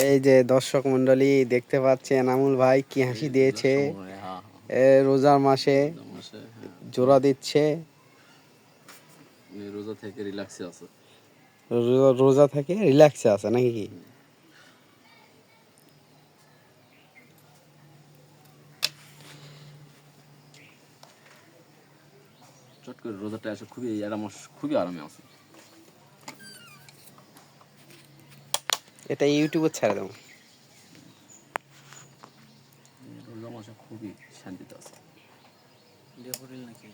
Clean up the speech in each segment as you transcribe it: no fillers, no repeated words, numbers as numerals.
এই যে দর্শক মন্ডলী দেখতে পাচ্ছেন আমুল ভাই কি হাসি দিয়েছে। রোজার মাসে জোড়া দিচ্ছে, রোজা থেকে রিল্যাক্সে আছে। রোজা থেকে রিল্যাক্সে আছে নাকি? চট করে রোজাটা এসে খুবই খুবই আরামে আছে। এটা ইউটিউবে ছেড়ে দেবো। রোজা মাসে খুবই শান্তিতে আছে। ডেফোডিল নাকি?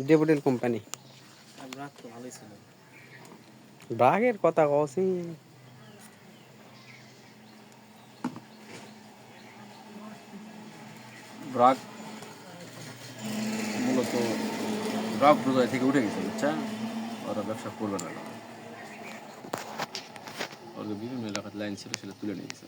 ডেভোডিল কোম্পানি। ব্রাক তো ভালোই ছিল। ব্রাগের কথা কছি। ব্রাক মূলত ব্রাক রোজা থেকে উঠে গেছে, বুঝছেন? ওরা ব্যবসা করবে না, ওদের বিভিন্ন এলাকার লাইন ছিল, সেটা তুলে নিয়ে গেছে।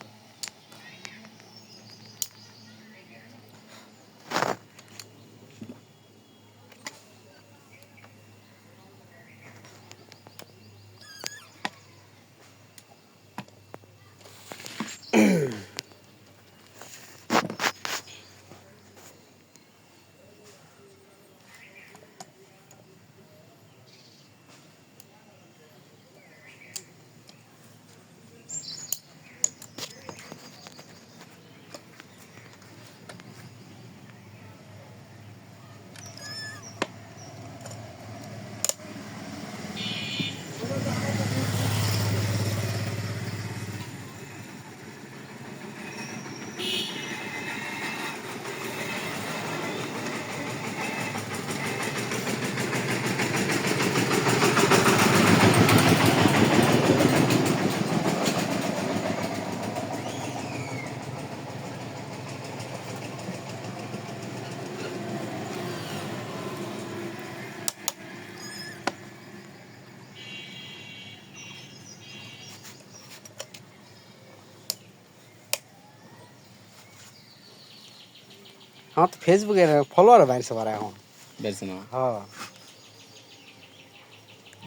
আমার তো ফেসবুকের ফলোয়ার বাড়ছে পারে এখন। বেড়েছে না? হ্যাঁ,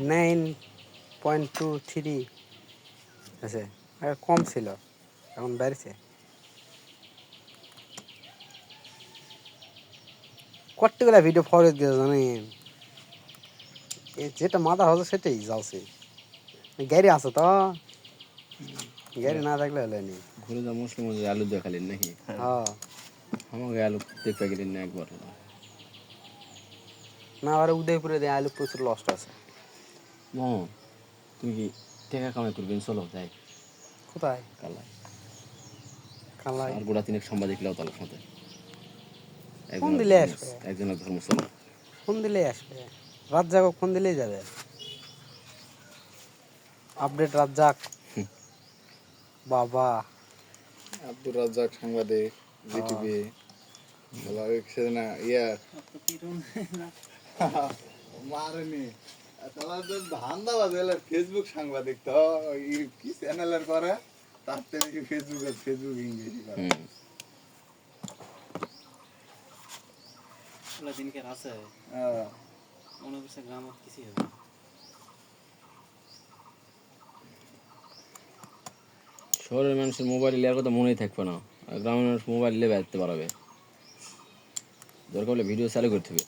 9.23 আছে, আগে কম ছিল, এখন বেড়েছে। কতগুলা ভিডিও ফরওয়ার্ড দিয়েছে জানেন? যেটা মাথা হচ্ছে সেটাই যাচ্ছে। গাড়ি আছে তো, গাড়ি না থাকলে হলে নি। ঘুরে যা মুসলিম আলু দেখালেন নাকি? হ্যাঁ, আমাকে আলু দেখতে গেলেন না একবার? না আর উদয়পুরে দিয়ে আলু প্রচুর লস্ট আছে। তুমি কি টাকা কামাই করবেন? চলো যাই। কোথায়? কালাই। কালাই আর গোড়া তিনেক সাংবাদিক লাও তালার সাথে ফোন দিলে আসবে। একজনের ধর্ম চলো। ফোন দিলেই আসবে, রাত জাগো ফোন দিলেই যাবে। আপডেট রাজ্জাক বাবা, আব্দুর রাজ্জাক সাংবাদিক, জিটিভি সেদিন মারেনি ধান্দাবাজ হলে ফেসবুক সাংবাদিক তো কি চ্যানেলের করে, তার থেকে ফেসবুক ইংরেজি করে। দিনকে আছে মনে করছে গ্রামত কিছু হবে। শহরের মানুষের মোবাইল নেওয়ার কথা মনেই থাকবে না, আর গ্রামের মানুষ মোবাইল নিয়ে বেড়াতে পারবে। দরকার হলে ভিডিও চালু করতে হবে।